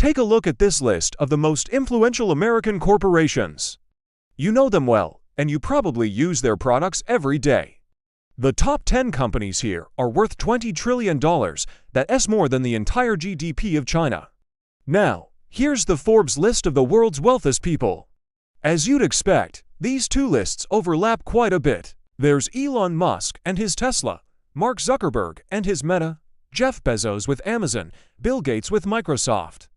Take a look at this list of the most influential American corporations. You know them well, and you probably use their products every day. The top 10 companies here are worth $20 trillion, that's more than the entire GDP of China. Now, here's the Forbes list of the world's wealthiest people. As you'd expect, these two lists overlap quite a bit. There's Elon Musk and his Tesla, Mark Zuckerberg and his Meta, Jeff Bezos with Amazon, Bill Gates with Microsoft.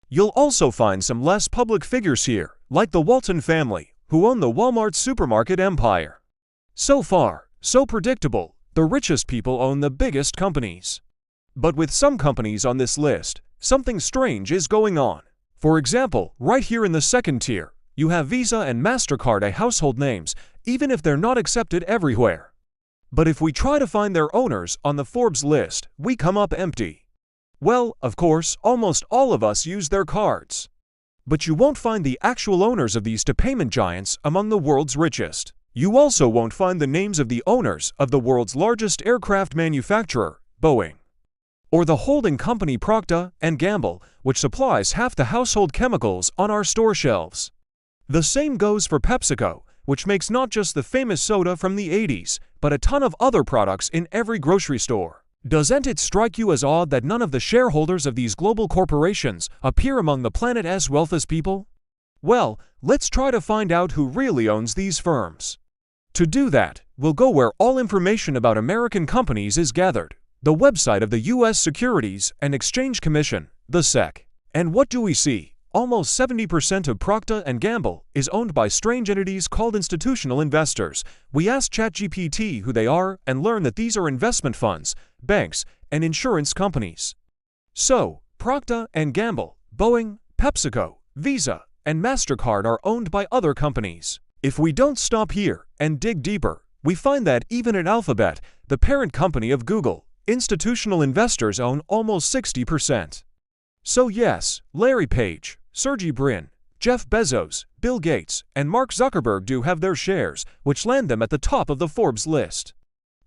You'll also find some less public figures here, like the Walton family, who own the Walmart supermarket empire. So far, so predictable, the richest people own the biggest companies. But with some companies on this list, something strange is going on. For example, right here in the second tier, you have Visa and MasterCard, household names, even if they're not accepted everywhere. But if we try to find their owners on the Forbes list, we come up empty. Well, of course, almost all of us use their cards. But you won't find the actual owners of these two payment giants among the world's richest. You also won't find the names of the owners of the world's largest aircraft manufacturer, Boeing. Or the holding company Procter & Gamble, which supplies half the household chemicals on our store shelves. The same goes for PepsiCo, which makes not just the famous soda from the 80s, but a ton of other products in every grocery store. Doesn't it strike you as odd that none of the shareholders of these global corporations appear among the planet's wealthiest people? Well, let's try to find out who really owns these firms. To do that, we'll go where all information about American companies is gathered, the website of the U.S. Securities and Exchange Commission, the SEC. And what do we see? Almost 70% of Procter & Gamble is owned by strange entities called institutional investors. We asked ChatGPT who they are and learned that these are investment funds, banks, and insurance companies. So, Procter & Gamble, Boeing, PepsiCo, Visa, and MasterCard are owned by other companies. If we don't stop here and dig deeper, we find that even at Alphabet, the parent company of Google, institutional investors own almost 60%. So yes, Larry Page, Sergey Brin, Jeff Bezos, Bill Gates, and Mark Zuckerberg do have their shares, which land them at the top of the Forbes list.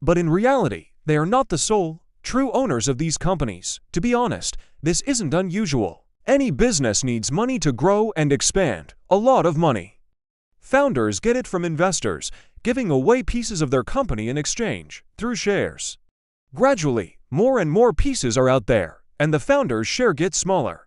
But in reality, they are not the sole, true owners of these companies. To be honest, this isn't unusual. Any business needs money to grow and expand, a lot of money. Founders get it from investors, giving away pieces of their company in exchange, through shares. Gradually, more and more pieces are out there, and the founder's share gets smaller.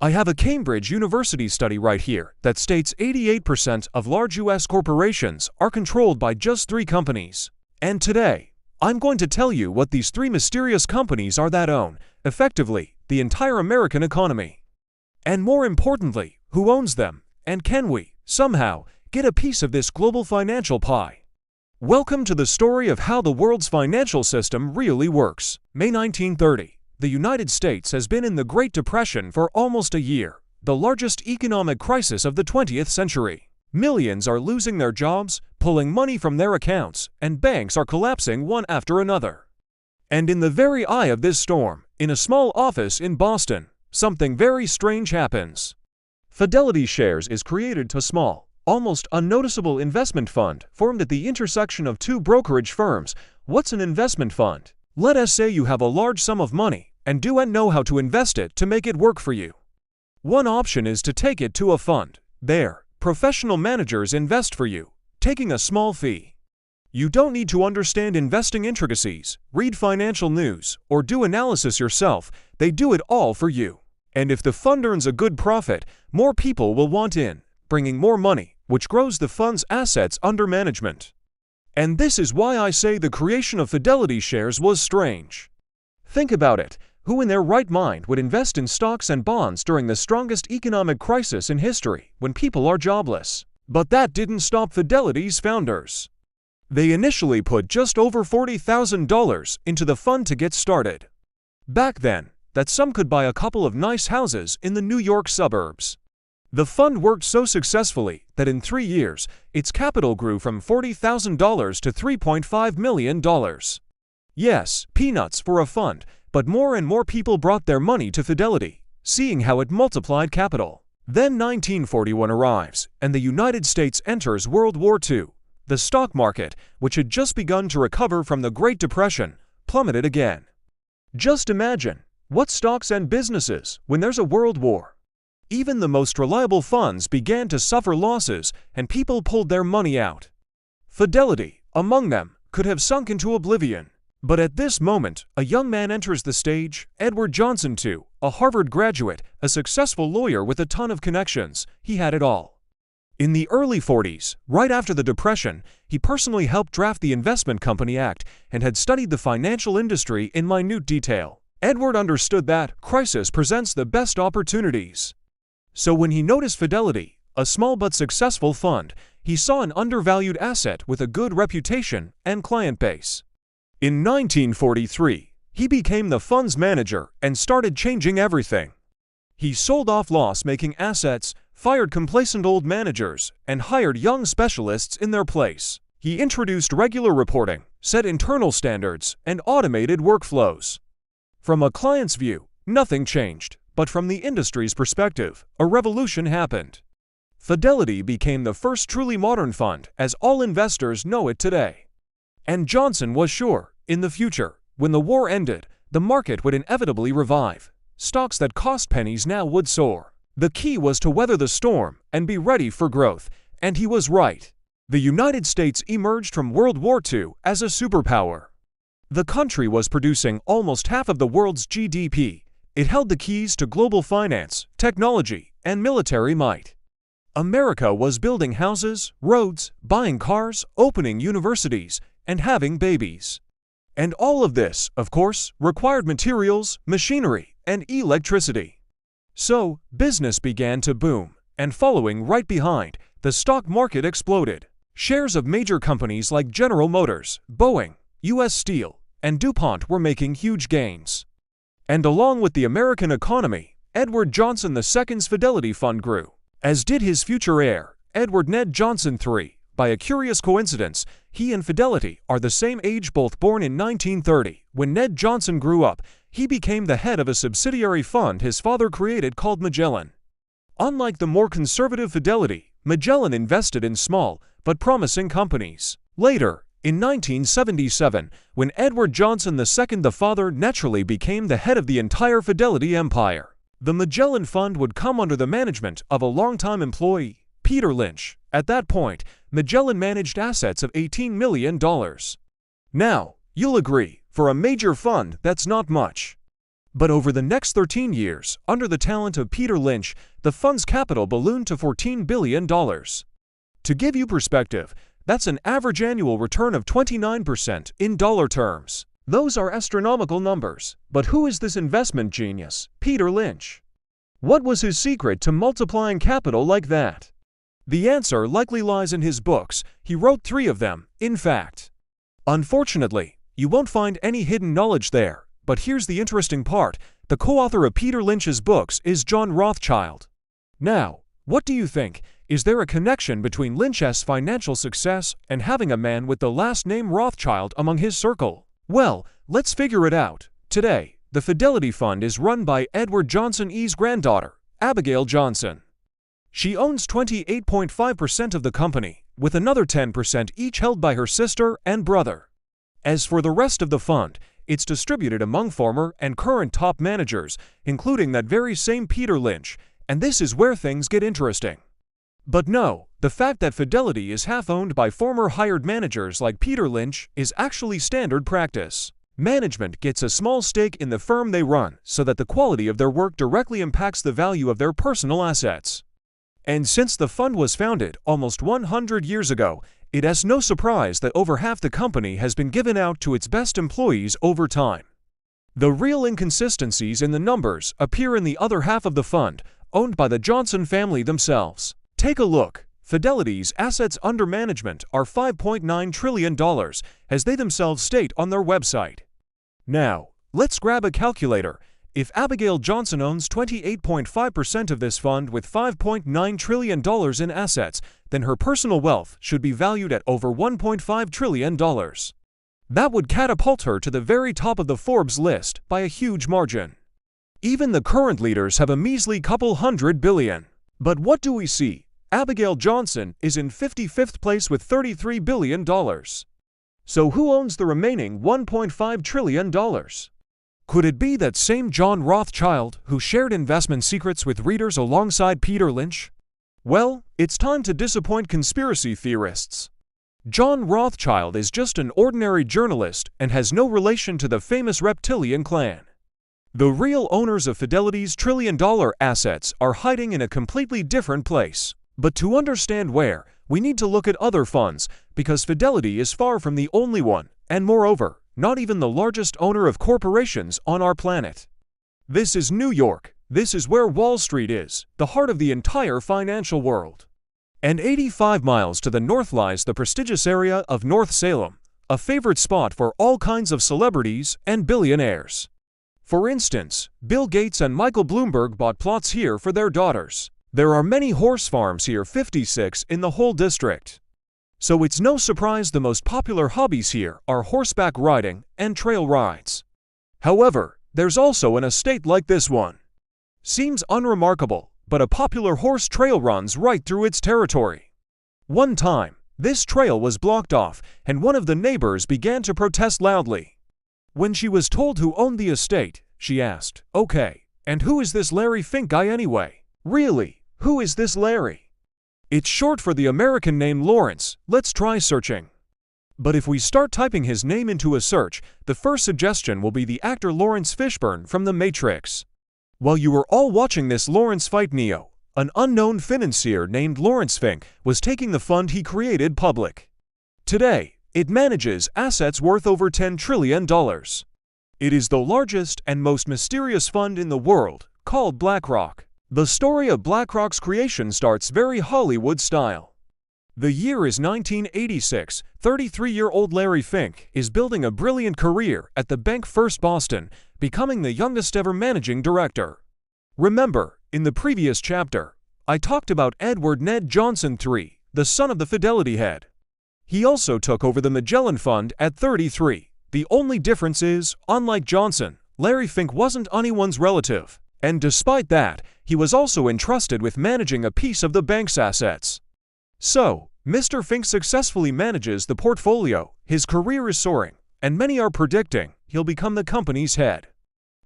I have a Cambridge University study right here that states 88% of large U.S. corporations are controlled by just 3 companies. And today, I'm going to tell you what these 3 mysterious companies are that own, effectively, the entire American economy. And more importantly, who owns them, and can we, somehow, get a piece of this global financial pie? Welcome to the story of how the world's financial system really works. May 1930. The United States has been in the Great Depression for almost a year, the largest economic crisis of the 20th century. Millions are losing their jobs, pulling money from their accounts, and banks are collapsing one after another. And in the very eye of this storm, in a small office in Boston, something very strange happens. Fidelity Shares is created to small, almost unnoticeable investment fund formed at the intersection of 2 brokerage firms. What's an investment fund? Let us say you have a large sum of money and don't know how to invest it to make it work for you. One option is to take it to a fund. There, professional managers invest for you, taking a small fee. You don't need to understand investing intricacies, read financial news, or do analysis yourself. They do it all for you. And if the fund earns a good profit, more people will want in, bringing more money, which grows the fund's assets under management. And this is why I say the creation of Fidelity Shares was strange. Think about it. Who in their right mind would invest in stocks and bonds during the strongest economic crisis in history when people are jobless? But that didn't stop Fidelity's founders. They initially put just over $40,000 into the fund to get started. Back then, that sum could buy a couple of nice houses in the New York suburbs. The fund worked so successfully that in 3 years, its capital grew from $40,000 to $3.5 million. Yes, peanuts for a fund, but more and more people brought their money to Fidelity, seeing how it multiplied capital. Then 1941 arrives, and the United States enters World War II. The stock market, which had just begun to recover from the Great Depression, plummeted again. Just imagine, what stocks and businesses when there's a world war? Even the most reliable funds began to suffer losses and people pulled their money out. Fidelity, among them, could have sunk into oblivion. But at this moment, a young man enters the stage, Edward Johnson too, a Harvard graduate, a successful lawyer with a ton of connections. He had it all. In the early 40s, right after the Depression, he personally helped draft the Investment Company Act and had studied the financial industry in minute detail. Edward understood that crisis presents the best opportunities. So when he noticed Fidelity, a small but successful fund, he saw an undervalued asset with a good reputation and client base. In 1943, he became the fund's manager and started changing everything. He sold off loss-making assets, fired complacent old managers, and hired young specialists in their place. He introduced regular reporting, set internal standards, and automated workflows. From a client's view, nothing changed, but from the industry's perspective, a revolution happened. Fidelity became the first truly modern fund as all investors know it today. And Johnson was sure, in the future, when the war ended, the market would inevitably revive. Stocks that cost pennies now would soar. The key was to weather the storm and be ready for growth, and he was right. The United States emerged from World War II as a superpower. The country was producing almost half of the world's GDP. It held the keys to global finance, technology, and military might. America was building houses, roads, buying cars, opening universities, and having babies. And all of this, of course, required materials, machinery, and electricity. So, business began to boom, and following right behind, the stock market exploded. Shares of major companies like General Motors, Boeing, U.S. Steel, and DuPont were making huge gains. And along with the American economy, Edward Johnson II's Fidelity Fund grew, as did his future heir, Edward Ned Johnson III. By a curious coincidence, he and Fidelity are the same age, both born in 1930. When Ned Johnson grew up, he became the head of a subsidiary fund his father created called Magellan. Unlike the more conservative Fidelity, Magellan invested in small but promising companies. Later, in 1977, when Edward Johnson II, the father, naturally became the head of the entire Fidelity empire, the Magellan Fund would come under the management of a longtime employee, Peter Lynch. At that point, Magellan managed assets of $18 million. Now, you'll agree, for a major fund, that's not much. But over the next 13 years, under the talent of Peter Lynch, the fund's capital ballooned to $14 billion. To give you perspective, that's an average annual return of 29% in dollar terms. Those are astronomical numbers. But who is this investment genius, Peter Lynch? What was his secret to multiplying capital like that? The answer likely lies in his books. He wrote 3 of them, in fact. Unfortunately, you won't find any hidden knowledge there. But here's the interesting part. The co-author of Peter Lynch's books is John Rothschild. Now, what do you think? Is there a connection between Lynch's financial success and having a man with the last name Rothschild among his circle? Well, let's figure it out. Today, the Fidelity Fund is run by Edward Johnson's granddaughter, Abigail Johnson. She owns 28.5% of the company, with another 10% each held by her sister and brother. As for the rest of the fund, it's distributed among former and current top managers, including that very same Peter Lynch, and this is where things get interesting. But no, the fact that Fidelity is half owned by former hired managers like Peter Lynch is actually standard practice. Management gets a small stake in the firm they run so that the quality of their work directly impacts the value of their personal assets. And since the fund was founded almost 100 years ago, it is no surprise that over half the company has been given out to its best employees over time. The real inconsistencies in the numbers appear in the other half of the fund, owned by the Johnson family themselves. Take a look. Fidelity's assets under management are $5.9 trillion, as they themselves state on their website. Now, let's grab a calculator. If Abigail Johnson owns 28.5% of this fund with $5.9 trillion in assets, then her personal wealth should be valued at over $1.5 trillion. That would catapult her to the very top of the Forbes list by a huge margin. Even the current leaders have a measly couple $100 billion. But what do we see? Abigail Johnson is in 55th place with $33 billion. So who owns the remaining $1.5 trillion? Could it be that same John Rothschild who shared investment secrets with readers alongside Peter Lynch? Well, it's time to disappoint conspiracy theorists. John Rothschild is just an ordinary journalist and has no relation to the famous reptilian clan. The real owners of Fidelity's trillion-dollar assets are hiding in a completely different place. But to understand where, we need to look at other funds, because Fidelity is far from the only one, and moreover, not even the largest owner of corporations on our planet. This is New York. This is where Wall Street is, the heart of the entire financial world. And 85 miles to the north lies the prestigious area of North Salem, a favorite spot for all kinds of celebrities and billionaires. For instance, Bill Gates and Michael Bloomberg bought plots here for their daughters. There are many horse farms here, 56 in the whole district. So it's no surprise the most popular hobbies here are horseback riding and trail rides. However, there's also an estate like this one. Seems unremarkable, but a popular horse trail runs right through its territory. One time, this trail was blocked off, and one of the neighbors began to protest loudly. When she was told who owned the estate, she asked, "Okay, and who is this Larry Fink guy anyway? Really, who is this Larry?" It's short for the American name Lawrence. Let's try searching. But if we start typing his name into a search, the first suggestion will be the actor Lawrence Fishburne from The Matrix. While you were all watching this Lawrence fight Neo, an unknown financier named Lawrence Fink was taking the fund he created public. Today, it manages assets worth over $10 trillion. It is the largest and most mysterious fund in the world, called BlackRock. The story of BlackRock's creation starts very Hollywood style. The year is 1986. 33-year-old Larry Fink is building a brilliant career at the bank First Boston, becoming the youngest ever managing director. Remember, in the previous chapter, I talked about Edward Ned Johnson III, the son of the Fidelity head. He also took over the Magellan Fund at 33. The only difference is, unlike Johnson, Larry Fink wasn't anyone's relative, and despite that, he was also entrusted with managing a piece of the bank's assets. So, Mr. Fink successfully manages the portfolio, his career is soaring, and many are predicting he'll become the company's head.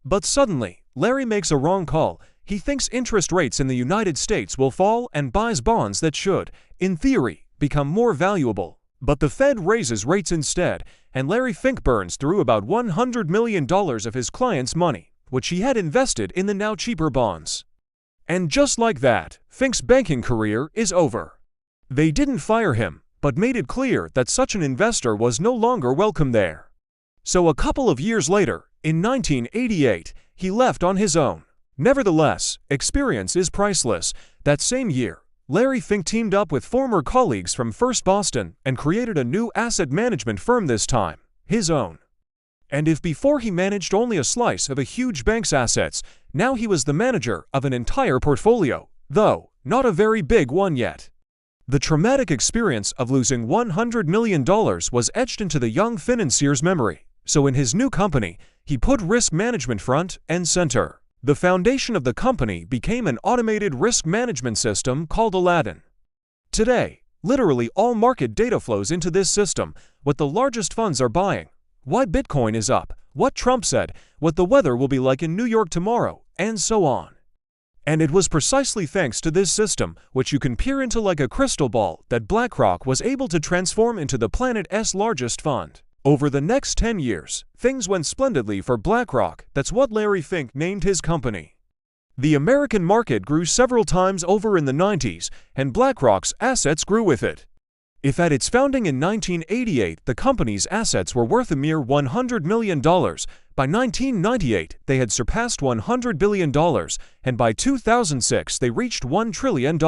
But suddenly, Larry makes a wrong call. He thinks interest rates in the United States will fall and buys bonds that should, in theory, become more valuable. But the Fed raises rates instead, and Larry Fink burns through about $100 million of his clients' money, which he had invested in the now cheaper bonds. And just like that, Fink's banking career is over. They didn't fire him, but made it clear that such an investor was no longer welcome there. So a couple of years later, in 1988, he left on his own. Nevertheless, experience is priceless. That same year, Larry Fink teamed up with former colleagues from First Boston and created a new asset management firm, this time his own. And if before he managed only a slice of a huge bank's assets, now he was the manager of an entire portfolio, though not a very big one yet. The traumatic experience of losing $100 million was etched into the young financier's memory, so in his new company, he put risk management front and center. The foundation of the company became an automated risk management system called Aladdin. Today, literally all market data flows into this system: what the largest funds are buying, why Bitcoin is up, what Trump said, what the weather will be like in New York tomorrow, and so on. And it was precisely thanks to this system, which you can peer into like a crystal ball, that BlackRock was able to transform into the planet's largest fund. Over the next 10 years, things went splendidly for BlackRock. That's what Larry Fink named his company. The American market grew several times over in the 90s, and BlackRock's assets grew with it. If at its founding in 1988 the company's assets were worth a mere $100 million, by 1998 they had surpassed $100 billion, and by 2006 they reached $1 trillion.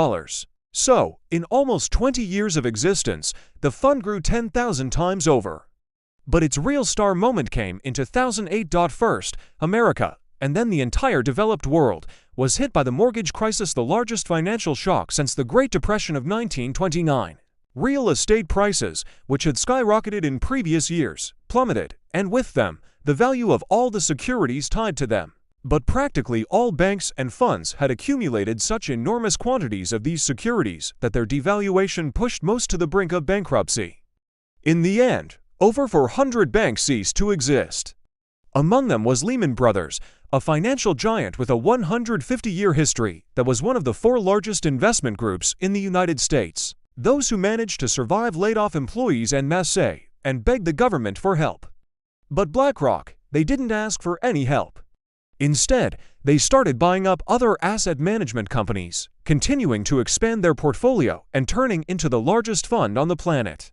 So, in almost 20 years of existence, the fund grew 10,000 times over. But its real star moment came in 2008. First, America, and then the entire developed world, was hit by the mortgage crisis, the largest financial shock since the Great Depression of 1929. Real estate prices, which had skyrocketed in previous years, plummeted, and with them, the value of all the securities tied to them. But practically all banks and funds had accumulated such enormous quantities of these securities that their devaluation pushed most to the brink of bankruptcy. In the end, over 400 banks ceased to exist. Among them was Lehman Brothers, a financial giant with a 150-year history that was one of the 4 largest investment groups in the United States. Those who managed to survive laid off employees en masse and begged the government for help. But BlackRock, they didn't ask for any help. Instead, they started buying up other asset management companies, continuing to expand their portfolio and turning into the largest fund on the planet.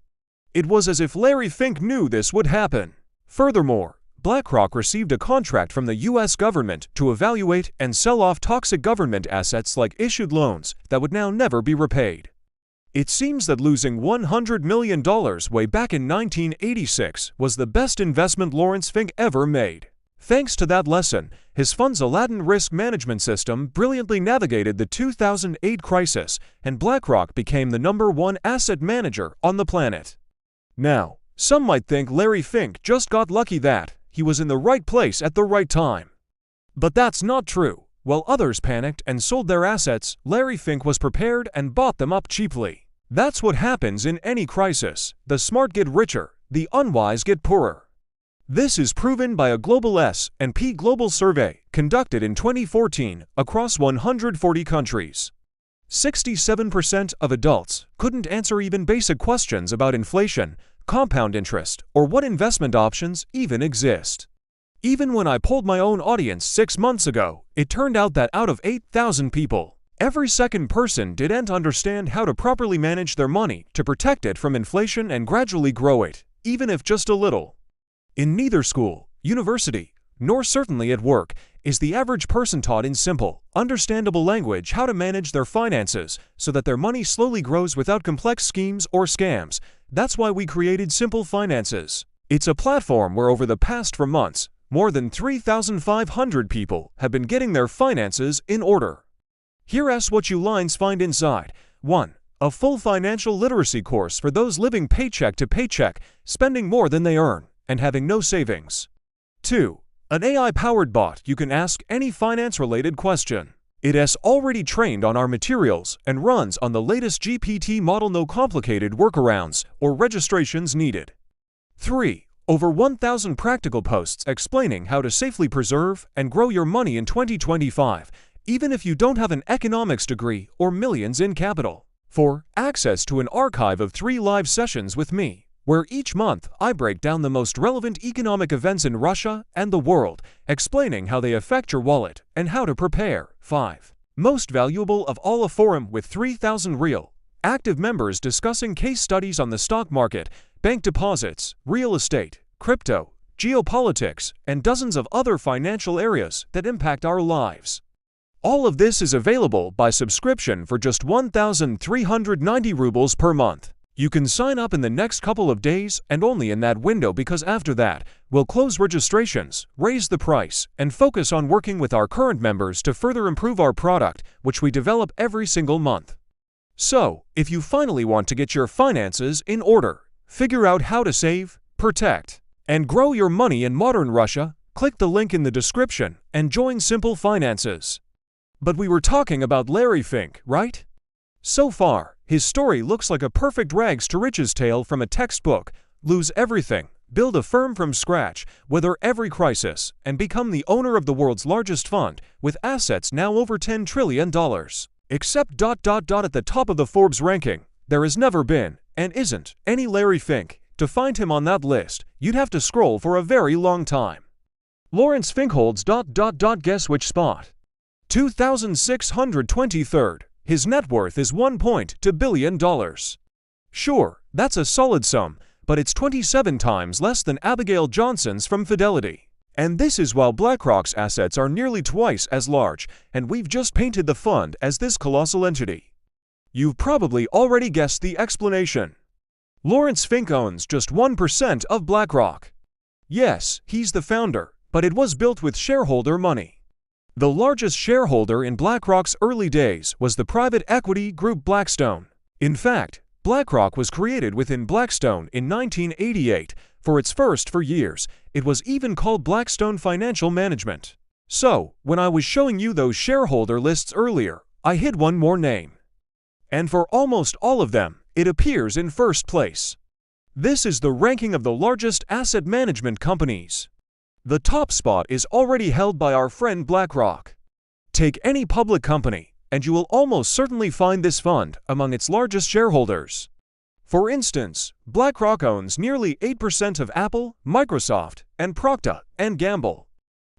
It was as if Larry Fink knew this would happen. Furthermore, BlackRock received a contract from the U.S. government to evaluate and sell off toxic government assets like issued loans that would now never be repaid. It seems that losing $100 million way back in 1986 was the best investment Lawrence Fink ever made. Thanks to that lesson, his fund's Aladdin risk management system brilliantly navigated the 2008 crisis, and BlackRock became the #1 asset manager on the planet. Now, some might think Larry Fink just got lucky that he was in the right place at the right time. But that's not true. While others panicked and sold their assets, Larry Fink was prepared and bought them up cheaply. That's what happens in any crisis. The smart get richer, the unwise get poorer. This is proven by a global S&P Global survey conducted in 2014 across 140 countries. 67% of adults couldn't answer even basic questions about inflation, compound interest, or what investment options even exist. Even when I polled my own audience 6 months ago, it turned out that out of 8,000 people, every second person didn't understand how to properly manage their money to protect it from inflation and gradually grow it, even if just a little. In neither school, university, nor certainly at work, is the average person taught in simple, understandable language how to manage their finances so that their money slowly grows without complex schemes or scams. That's why we created Simple Finances. It's a platform where over the past 4 months, more than 3,500 people have been getting their finances in order. Here's what you lines find inside. 1. A full financial literacy course for those living paycheck to paycheck, spending more than they earn, and having no savings. 2. An AI-powered bot you can ask any finance-related question. It has already trained on our materials and runs on the latest GPT model, no complicated workarounds or registrations needed. 3. Over 1,000 practical posts explaining how to safely preserve and grow your money in 2025, even if you don't have an economics degree or millions in capital. 4. Access to an archive of 3 live sessions with me, where each month I break down the most relevant economic events in Russia and the world, explaining how they affect your wallet and how to prepare. 5. Most valuable of all, a forum with 3,000 real, active members discussing case studies on the stock market, bank deposits, real estate, crypto, geopolitics, and dozens of other financial areas that impact our lives. All of this is available by subscription for just 1,390 rubles per month. You can sign up in the next couple of days and only in that window, because after that, we'll close registrations, raise the price, and focus on working with our current members to further improve our product, which we develop every single month. So, if you finally want to get your finances in order, figure out how to save, protect, and grow your money in modern Russia, click the link in the description and join Simple Finances. But we were talking about Larry Fink, right? So far, his story looks like a perfect rags to riches tale from a textbook. Lose everything, build a firm from scratch, weather every crisis, and become the owner of the world's largest fund, with assets now over $10 trillion. Except ... at the top of the Forbes ranking, there has never been, and isn't, any Larry Fink. To find him on that list, you'd have to scroll for a very long time. Lawrence Fink holds ... guess which spot? 2,623rd. His net worth is $1.2 billion. Sure, that's a solid sum, but it's 27 times less than Abigail Johnson's from Fidelity. And this is while BlackRock's assets are nearly twice as large, and we've just painted the fund as this colossal entity. You've probably already guessed the explanation. Lawrence Fink owns just 1% of BlackRock. Yes, he's the founder, but it was built with shareholder money. The largest shareholder in BlackRock's early days was the private equity group Blackstone. In fact, BlackRock was created within Blackstone in 1988. For its first 4 years, it was even called Blackstone Financial Management. So, when I was showing you those shareholder lists earlier, I hid one more name. And for almost all of them, it appears in first place. This is the ranking of the largest asset management companies. The top spot is already held by our friend BlackRock. Take any public company, and you will almost certainly find this fund among its largest shareholders. For instance, BlackRock owns nearly 8% of Apple, Microsoft, and Procter & Gamble.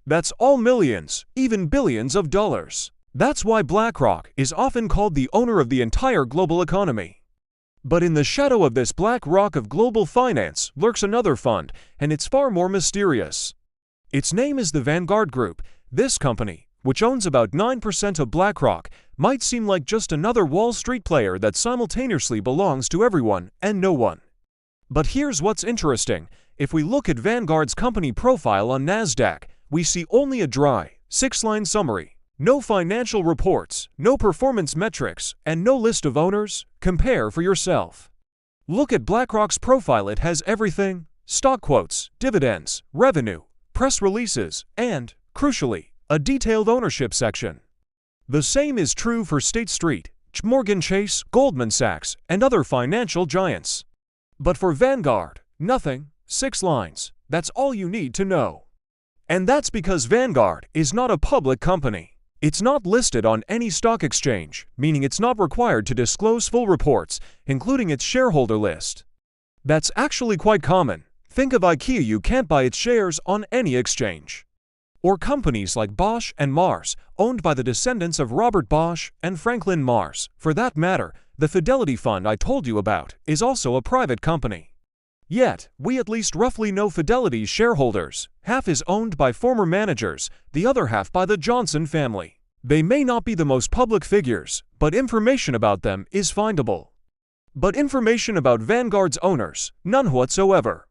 That's all millions, even billions of dollars. That's why BlackRock is often called the owner of the entire global economy. But in the shadow of this BlackRock of global finance lurks another fund, and it's far more mysterious. Its name is the Vanguard Group. This company, which owns about 9% of BlackRock, might seem like just another Wall Street player that simultaneously belongs to everyone and no one. But here's what's interesting. If we look at Vanguard's company profile on NASDAQ, we see only a dry, 6-line summary. No financial reports, no performance metrics, and no list of owners. Compare for yourself. Look at BlackRock's profile. It has everything: stock quotes, dividends, revenue, press releases, and, crucially, a detailed ownership section. The same is true for State Street, Morgan Chase, Goldman Sachs, and other financial giants. But for Vanguard, nothing. 6 lines. That's all you need to know. And that's because Vanguard is not a public company. It's not listed on any stock exchange, meaning it's not required to disclose full reports, including its shareholder list. That's actually quite common. Think of IKEA. You can't buy its shares on any exchange. Or companies like Bosch and Mars, owned by the descendants of Robert Bosch and Franklin Mars. For that matter, the Fidelity Fund I told you about is also a private company. Yet, we at least roughly know Fidelity's shareholders. Half is owned by former managers, the other half by the Johnson family. They may not be the most public figures, but information about them is findable. But information about Vanguard's owners, none whatsoever.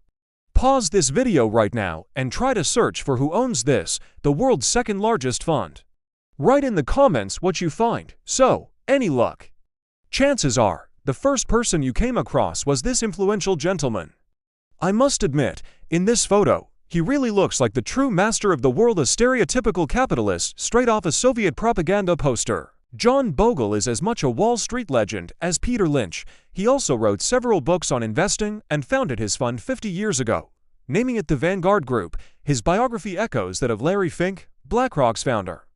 Pause this video right now and try to search for who owns this, the world's second largest fund. Write in the comments what you find. So, any luck? Chances are, the first person you came across was this influential gentleman. I must admit, in this photo, he really looks like the true master of the world, a stereotypical capitalist straight off a Soviet propaganda poster. John Bogle is as much a Wall Street legend as Peter Lynch. He also wrote several books on investing and founded his fund 50 years ago, naming it the Vanguard Group. His biography echoes that of Larry Fink, BlackRock's founder.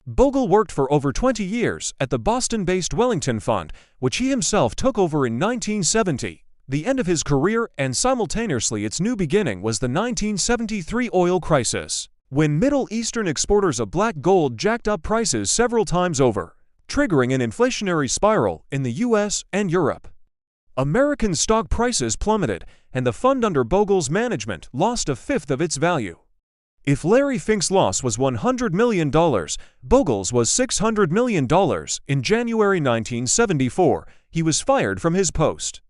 Bogle worked for over 20 years at the Boston-based Wellington Fund, which he himself took over in 1970. The end of his career and simultaneously its new beginning was the 1973 oil crisis, when Middle Eastern exporters of black gold jacked up prices several times over, triggering an inflationary spiral in the US and Europe. American stock prices plummeted, and the fund under Bogle's management lost a fifth of its value. If Larry Fink's loss was $100 million, Bogle's was $600 million. In January 1974, he was fired from his post.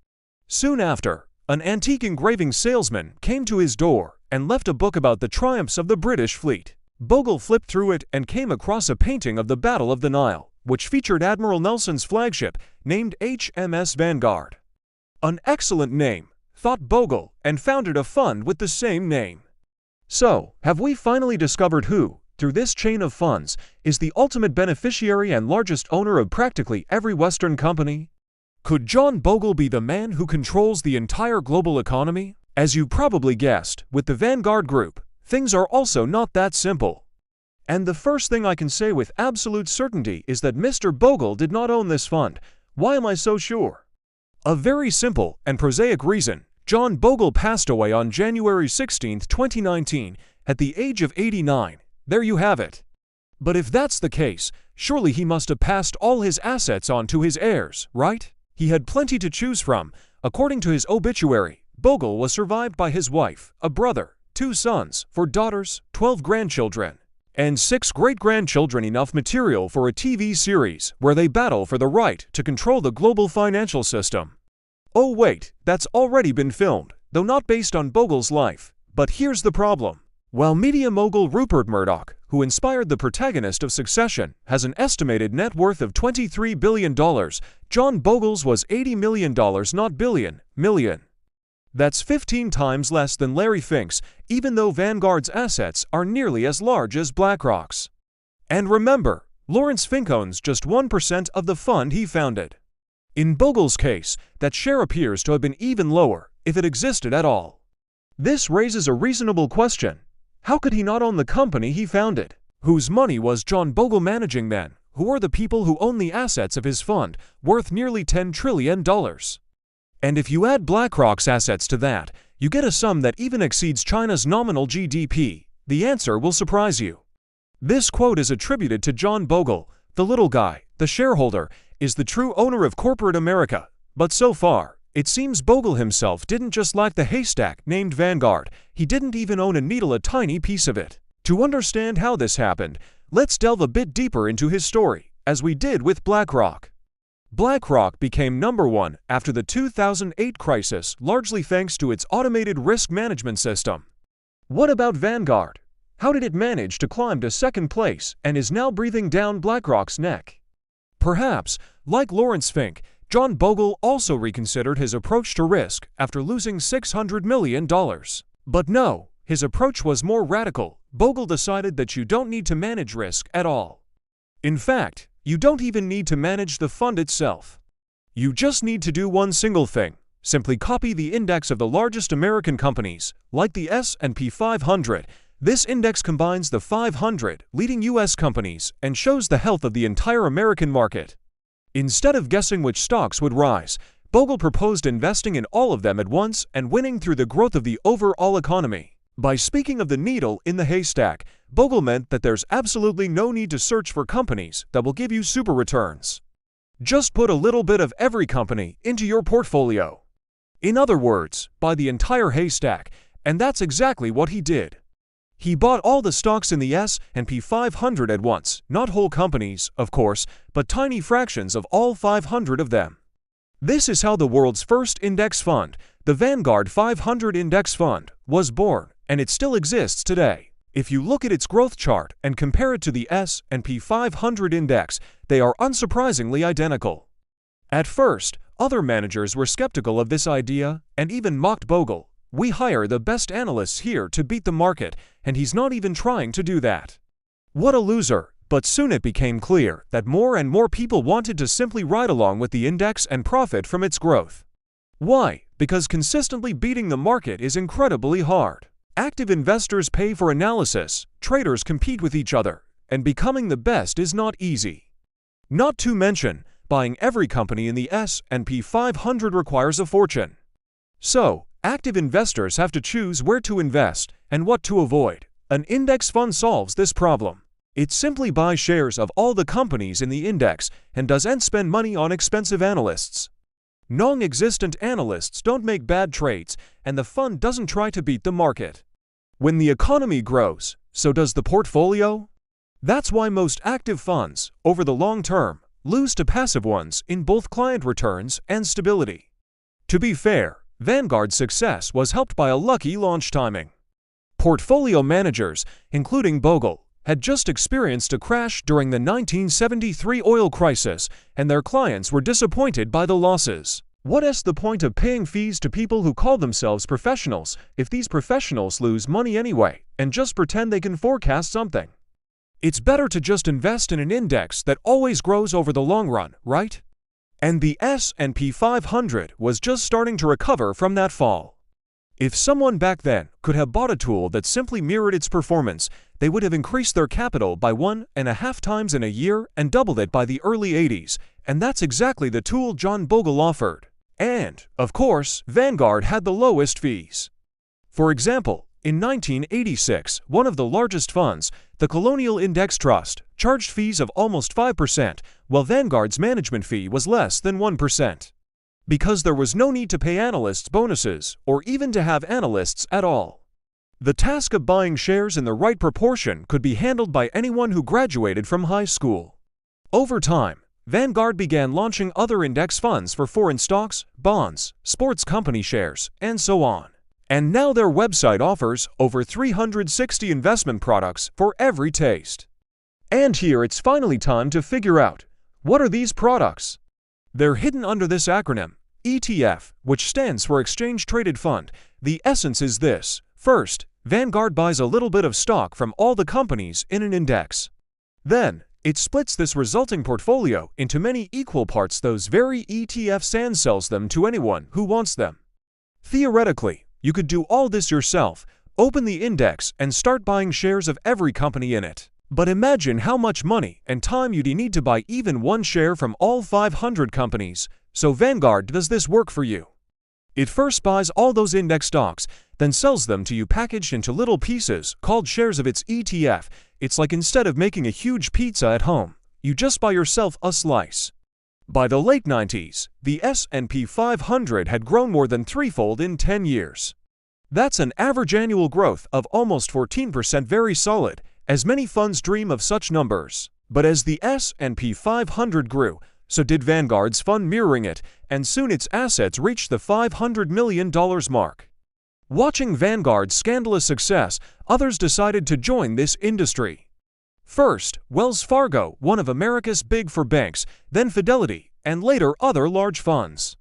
Soon after, an antique engraving salesman came to his door and left a book about the triumphs of the British fleet. Bogle flipped through it and came across a painting of the Battle of the Nile, which featured Admiral Nelson's flagship, named HMS Vanguard. An excellent name, thought Bogle, and founded a fund with the same name. So, have we finally discovered who, through this chain of funds, is the ultimate beneficiary and largest owner of practically every Western company? Could John Bogle be the man who controls the entire global economy? As you probably guessed, with the Vanguard Group, things are also not that simple. And the first thing I can say with absolute certainty is that Mr. Bogle did not own this fund. Why am I so sure? A very simple and prosaic reason. John Bogle passed away on January 16, 2019, at the age of 89. There you have it. But if that's the case, surely he must have passed all his assets on to his heirs, right? He had plenty to choose from. According to his obituary, Bogle was survived by his wife, a brother, 2 sons, 4 daughters, 12 grandchildren, and 6 great-grandchildren. Enough material for a TV series where they battle for the right to control the global financial system. Oh wait, that's already been filmed, though not based on Bogle's life. But here's the problem. While media mogul Rupert Murdoch, who inspired the protagonist of Succession, has an estimated net worth of $23 billion, John Bogle's was $80 million, not billion, million. That's 15 times less than Larry Fink's, even though Vanguard's assets are nearly as large as BlackRock's. And remember, Lawrence Fink owns just 1% of the fund he founded. In Bogle's case, that share appears to have been even lower, if it existed at all. This raises a reasonable question. How could he not own the company he founded? Whose money was John Bogle managing then? Who are the people who own the assets of his fund, worth nearly $10 trillion? And if you add BlackRock's assets to that, you get a sum that even exceeds China's nominal GDP. The answer will surprise you. This quote is attributed to John Bogle. The little guy, the shareholder, is the true owner of corporate America. But so far, it seems Bogle himself didn't just lack the haystack named Vanguard, he didn't even own a needle, a tiny piece of it. To understand how this happened, let's delve a bit deeper into his story, as we did with BlackRock. BlackRock became number one after the 2008 crisis, largely thanks to its automated risk management system. What about Vanguard? How did it manage to climb to second place and is now breathing down BlackRock's neck? Perhaps, like Larry Fink, John Bogle also reconsidered his approach to risk after losing $600 million. But no, his approach was more radical. Bogle decided that you don't need to manage risk at all. In fact, you don't even need to manage the fund itself. You just need to do one single thing. Simply copy the index of the largest American companies, like the S&P 500. This index combines the 500 leading U.S. companies and shows the health of the entire American market. Instead of guessing which stocks would rise, Bogle proposed investing in all of them at once and winning through the growth of the overall economy. By speaking of the needle in the haystack, Bogle meant that there's absolutely no need to search for companies that will give you super returns. Just put a little bit of every company into your portfolio. In other words, buy the entire haystack, and that's exactly what he did. He bought all the stocks in the S&P 500 at once, not whole companies, of course, but tiny fractions of all 500 of them. This is how the world's first index fund, the Vanguard 500 Index Fund, was born, and it still exists today. If you look at its growth chart and compare it to the S&P 500 index, they are unsurprisingly identical. At first, other managers were skeptical of this idea and even mocked Bogle. We hire the best analysts here to beat the market, and he's not even trying to do that. What a loser! But soon it became clear that more and more people wanted to simply ride along with the index and profit from its growth. Why? Because consistently beating the market is incredibly hard. Active investors pay for analysis, traders compete with each other, and becoming the best is not easy. Not to mention, buying every company in the S&P 500 requires a fortune. So, active investors have to choose where to invest and what to avoid. An index fund solves this problem. It simply buys shares of all the companies in the index and doesn't spend money on expensive analysts. Non-existent analysts don't make bad trades, and the fund doesn't try to beat the market. When the economy grows, so does the portfolio. That's why most active funds, over the long term, lose to passive ones in both client returns and stability. To be fair, Vanguard's success was helped by a lucky launch timing. Portfolio managers, including Bogle, had just experienced a crash during the 1973 oil crisis, and their clients were disappointed by the losses. What's the point of paying fees to people who call themselves professionals if these professionals lose money anyway and just pretend they can forecast something? It's better to just invest in an index that always grows over the long run, right? And the S&P 500 was just starting to recover from that fall. If someone back then could have bought a tool that simply mirrored its performance, they would have increased their capital by 1.5 times in a year and doubled it by the early 80s, and that's exactly the tool John Bogle offered. And, of course, Vanguard had the lowest fees. For example, in 1986, one of the largest funds, the Colonial Index Trust, charged fees of almost 5%, while Vanguard's management fee was less than 1%. Because there was no need to pay analysts bonuses, or even to have analysts at all. The task of buying shares in the right proportion could be handled by anyone who graduated from high school. Over time, Vanguard began launching other index funds for foreign stocks, bonds, sports company shares, and so on. And now their website offers over 360 investment products for every taste. And here it's finally time to figure out, what are these products? They're hidden under this acronym, ETF, which stands for Exchange Traded Fund. The essence is this. First, Vanguard buys a little bit of stock from all the companies in an index. Then, it splits this resulting portfolio into many equal parts. Those very ETFs and sells them to anyone who wants them. Theoretically, you could do all this yourself, Open the index and start buying shares of every company in it. But imagine how much money and time you'd need to buy even one share from all 500 companies. So Vanguard does this work for you. It first buys all those index stocks, then sells them to you packaged into little pieces called shares of its ETF. It's like instead of making a huge pizza at home, you just buy yourself a slice. By the late 90s, the S&P 500 had grown more than threefold in 10 years. That's an average annual growth of almost 14%, very solid, as many funds dream of such numbers. But as the S&P 500 grew, so did Vanguard's fund mirroring it, and soon its assets reached the $500 million mark. Watching Vanguard's scandalous success, others decided to join this industry. First, Wells Fargo, one of America's big four banks, then Fidelity, and later other large funds.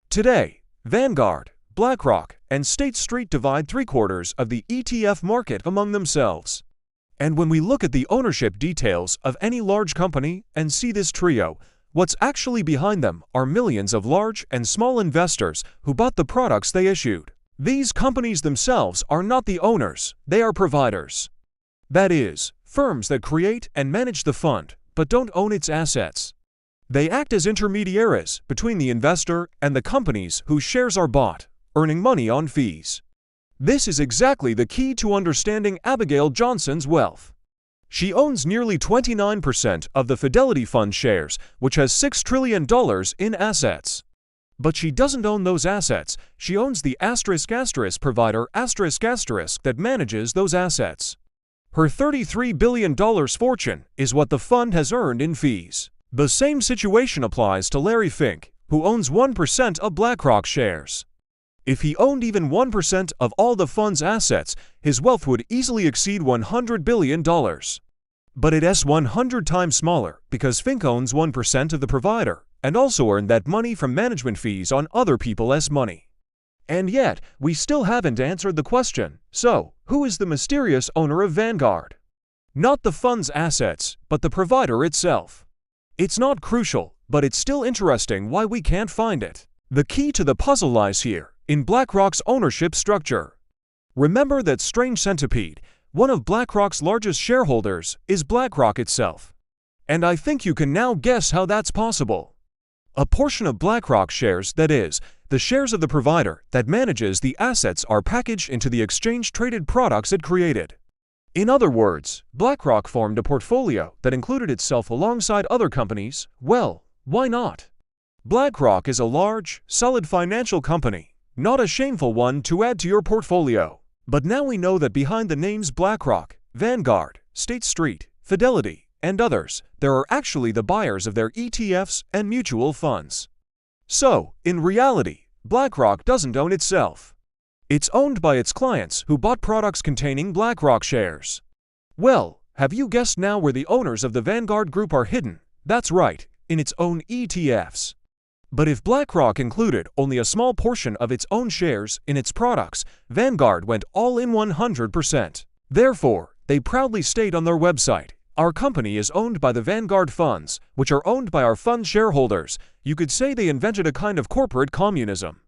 Today, Vanguard, BlackRock, and State Street divide three-quarters of the ETF market among themselves. And when we look at the ownership details of any large company and see this trio, what's actually behind them are millions of large and small investors who bought the products they issued. These companies themselves are not the owners, they are providers. That is, firms that create and manage the fund, but don't own its assets. They act as intermediaries between the investor and the companies whose shares are bought, earning money on fees. This is exactly the key to understanding Abigail Johnson's wealth. She owns nearly 29% of the Fidelity Fund shares, which has $6 trillion in assets. But she doesn't own those assets, she owns the ** provider ** that manages those assets. Her $33 billion fortune is what the fund has earned in fees. The same situation applies to Larry Fink, who owns 1% of BlackRock shares. If he owned even 1% of all the fund's assets, his wealth would easily exceed $100 billion. But it's 100 times smaller because Fink owns 1% of the provider and also earned that money from management fees on other people's money. And yet, we still haven't answered the question, so, who is the mysterious owner of Vanguard? Not the fund's assets, but the provider itself. It's not crucial, but it's still interesting why we can't find it. The key to the puzzle lies here, in BlackRock's ownership structure. Remember that strange centipede, one of BlackRock's largest shareholders, is BlackRock itself. And I think you can now guess how that's possible. A portion of BlackRock shares, that is, the shares of the provider that manages the assets, are packaged into the exchange-traded products it created. In other words, BlackRock formed a portfolio that included itself alongside other companies. Well, why not? BlackRock is a large, solid financial company, not a shameful one to add to your portfolio. But now we know that behind the names BlackRock, Vanguard, State Street, Fidelity, and others, there are actually the buyers of their ETFs and mutual funds. So, in reality, BlackRock doesn't own itself. It's owned by its clients who bought products containing BlackRock shares. Well, have you guessed now where the owners of the Vanguard Group are hidden? That's right, in its own ETFs. But if BlackRock included only a small portion of its own shares in its products, Vanguard went all in 100%. Therefore, they proudly state on their website, "Our company is owned by the Vanguard funds, which are owned by our fund shareholders." You could say they invented a kind of corporate communism.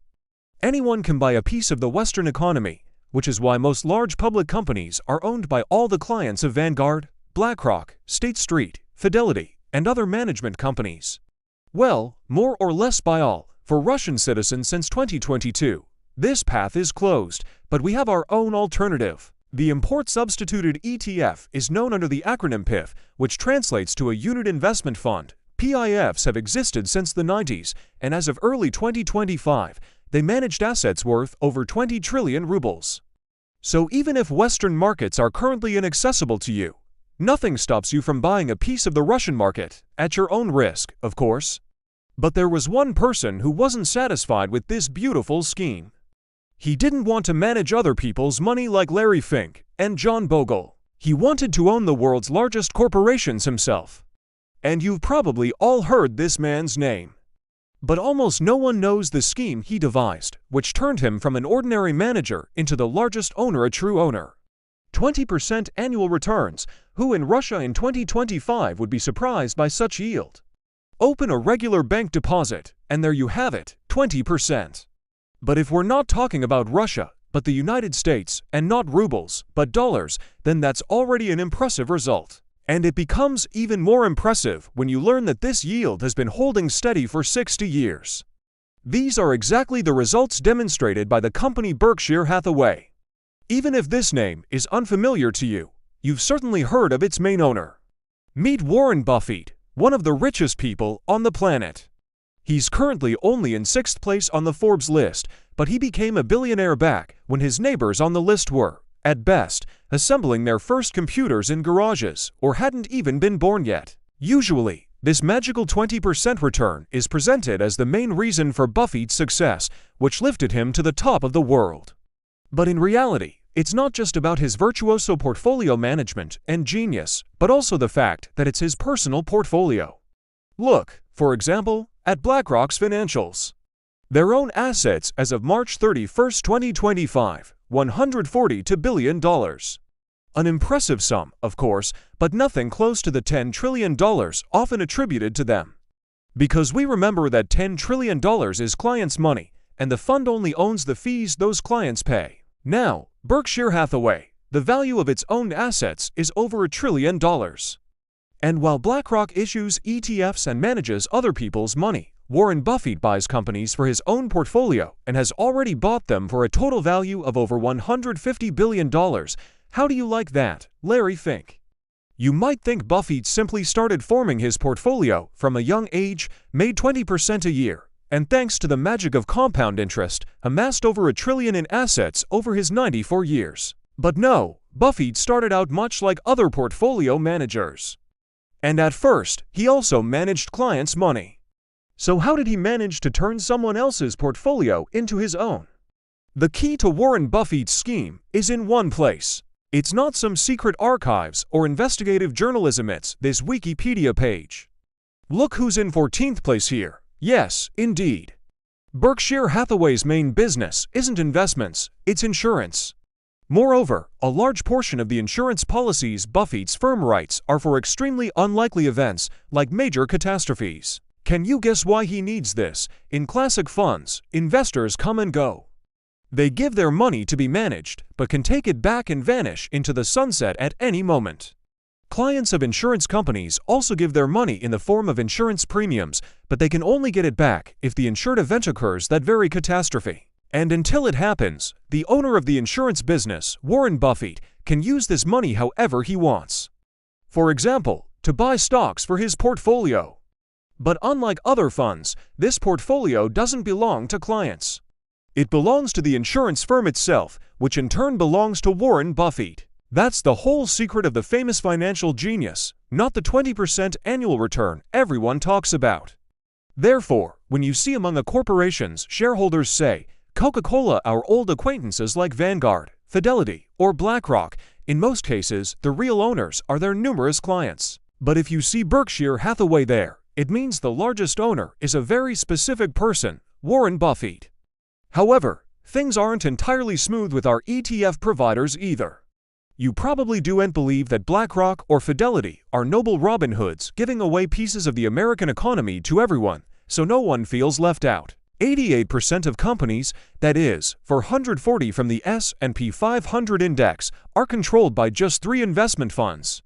Anyone can buy a piece of the Western economy, which is why most large public companies are owned by all the clients of Vanguard, BlackRock, State Street, Fidelity, and other management companies. Well, more or less by all, for Russian citizens since 2022. This path is closed, but we have our own alternative. The import-substituted ETF is known under the acronym PIF, which translates to a Unit Investment Fund. PIFs have existed since the 90s, and as of early 2025, they managed assets worth over 20 trillion rubles. So even if Western markets are currently inaccessible to you, nothing stops you from buying a piece of the Russian market, at your own risk, of course. But there was one person who wasn't satisfied with this beautiful scheme. He didn't want to manage other people's money like Larry Fink and John Bogle. He wanted to own the world's largest corporations himself. And you've probably all heard this man's name. But almost no one knows the scheme he devised, which turned him from an ordinary manager into the largest owner, a true owner. 20% annual returns. Who in Russia in 2025 would be surprised by such yield? Open a regular bank deposit, and there you have it, 20%. But if we're not talking about Russia, but the United States, and not rubles, but dollars, then that's already an impressive result. And it becomes even more impressive when you learn that this yield has been holding steady for 60 years. These are exactly the results demonstrated by the company Berkshire Hathaway. Even if this name is unfamiliar to you, you've certainly heard of its main owner. Meet Warren Buffett, one of the richest people on the planet. He's currently only in 6th place on the Forbes list, but he became a billionaire back when his neighbors on the list were, at best, assembling their first computers in garages or hadn't even been born yet. Usually, this magical 20% return is presented as the main reason for Buffett's success, which lifted him to the top of the world. But in reality, it's not just about his virtuoso portfolio management and genius, but also the fact that it's his personal portfolio. Look, for example, at BlackRock's financials. Their own assets as of March 31, 2025, $142 billion. An impressive sum, of course, but nothing close to the $10 trillion often attributed to them. Because we remember that $10 trillion is clients' money, and the fund only owns the fees those clients pay. Now, Berkshire Hathaway, the value of its owned assets is over $1 trillion. And while BlackRock issues ETFs and manages other people's money, Warren Buffett buys companies for his own portfolio and has already bought them for a total value of over $150 billion. How do you like that, Larry Fink? You might think Buffett simply started forming his portfolio from a young age, made 20% a year, and thanks to the magic of compound interest, amassed over $1 trillion in assets over his 94 years. But no, Buffett started out much like other portfolio managers. And at first, he also managed clients' money. So how did he manage to turn someone else's portfolio into his own? The key to Warren Buffett's scheme is in one place. It's not some secret archives or investigative journalism, it's this Wikipedia page. Look who's in 14th place here. Yes, indeed. Berkshire Hathaway's main business isn't investments, it's insurance. Moreover, a large portion of the insurance policies Buffett's firm writes are for extremely unlikely events like major catastrophes. Can you guess why he needs this? In classic funds, investors come and go. They give their money to be managed, but can take it back and vanish into the sunset at any moment. Clients of insurance companies also give their money in the form of insurance premiums, but they can only get it back if the insured event occurs that very catastrophe. And until it happens, the owner of the insurance business, Warren Buffett, can use this money however he wants. For example, to buy stocks for his portfolio. But unlike other funds, this portfolio doesn't belong to clients. It belongs to the insurance firm itself, which in turn belongs to Warren Buffett. That's the whole secret of the famous financial genius, not the 20% annual return everyone talks about. Therefore, when you see among a corporation's shareholders say, Coca-Cola, our old acquaintances like Vanguard, Fidelity, or BlackRock, in most cases, the real owners are their numerous clients. But if you see Berkshire Hathaway there, it means the largest owner is a very specific person, Warren Buffett. However, things aren't entirely smooth with our ETF providers either. You probably don't believe that BlackRock or Fidelity are noble Robin Hoods giving away pieces of the American economy to everyone, so no one feels left out. 88% of companies, that is, 440 from the S&P 500 index, are controlled by just 3 investment funds.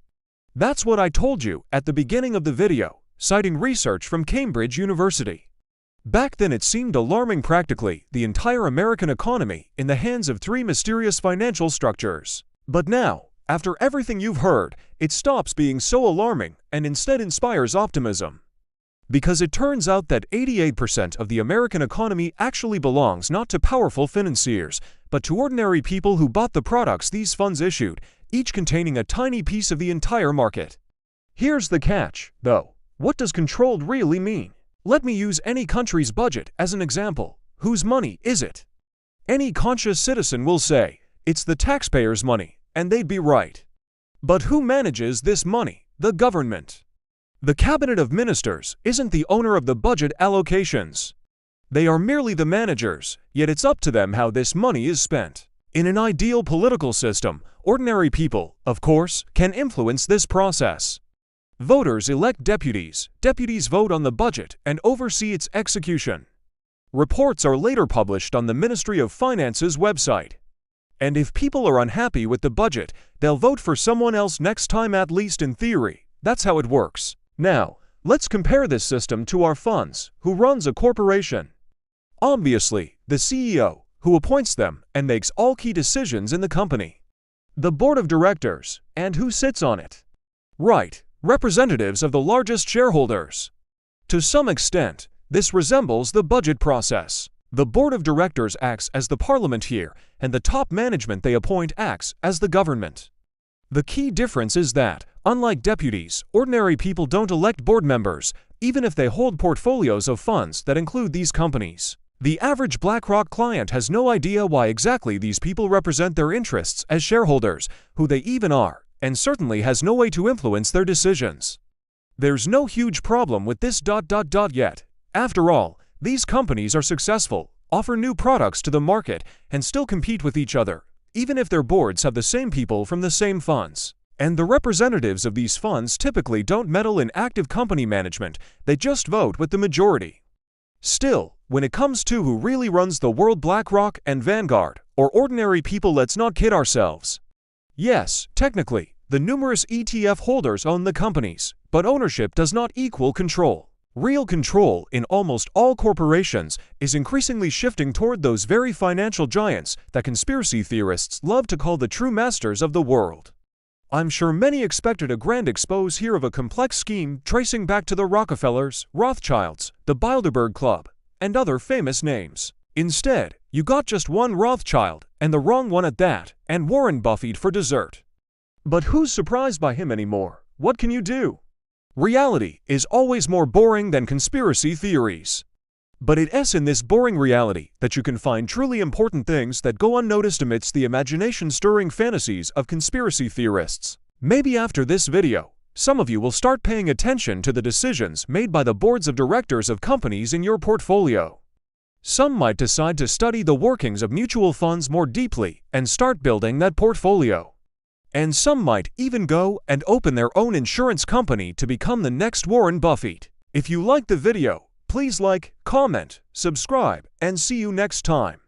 That's what I told you at the beginning of the video, citing research from Cambridge University. Back then it seemed alarming, practically the entire American economy in the hands of 3 mysterious financial structures. But now, after everything you've heard, it stops being so alarming and instead inspires optimism. Because it turns out that 88% of the American economy actually belongs not to powerful financiers, but to ordinary people who bought the products these funds issued, each containing a tiny piece of the entire market. Here's the catch, though. What does controlled really mean? Let me use any country's budget as an example. Whose money is it? Any conscious citizen will say, it's the taxpayers' money, and they'd be right. But who manages this money? The government. The cabinet of ministers isn't the owner of the budget allocations. They are merely the managers, yet it's up to them how this money is spent. In an ideal political system, ordinary people, of course, can influence this process. Voters elect deputies, deputies vote on the budget and oversee its execution. Reports are later published on the Ministry of Finance's website. And if people are unhappy with the budget, they'll vote for someone else next time, at least in theory. That's how it works. Now, let's compare this system to our funds, who runs a corporation. Obviously, the CEO, who appoints them and makes all key decisions in the company. The board of directors, and who sits on it? Right, representatives of the largest shareholders. To some extent, this resembles the budget process. The board of directors acts as the parliament here, and the top management they appoint acts as the government. The key difference is that, unlike deputies, ordinary people don't elect board members, even if they hold portfolios of funds that include these companies. The average BlackRock client has no idea why exactly these people represent their interests as shareholders, who they even are, and certainly has no way to influence their decisions. There's no huge problem with this yet. After all, these companies are successful, offer new products to the market, and still compete with each other, even if their boards have the same people from the same funds. And the representatives of these funds typically don't meddle in active company management, they just vote with the majority. Still, when it comes to who really runs the world, BlackRock and Vanguard, or ordinary people, let's not kid ourselves. Yes, technically, the numerous ETF holders own the companies, but ownership does not equal control. Real control in almost all corporations is increasingly shifting toward those very financial giants that conspiracy theorists love to call the true masters of the world. I'm sure many expected a grand expose here of a complex scheme tracing back to the Rockefellers, Rothschilds, the Bilderberg Club, and other famous names. Instead, you got just one Rothschild, and the wrong one at that, and Warren Buffett for dessert. But who's surprised by him anymore? What can you do? Reality is always more boring than conspiracy theories. But it's in this boring reality that you can find truly important things that go unnoticed amidst the imagination-stirring fantasies of conspiracy theorists. Maybe after this video, some of you will start paying attention to the decisions made by the boards of directors of companies in your portfolio. Some might decide to study the workings of mutual funds more deeply and start building that portfolio. And some might even go and open their own insurance company to become the next Warren Buffett. If you liked the video, please like, comment, subscribe, and see you next time.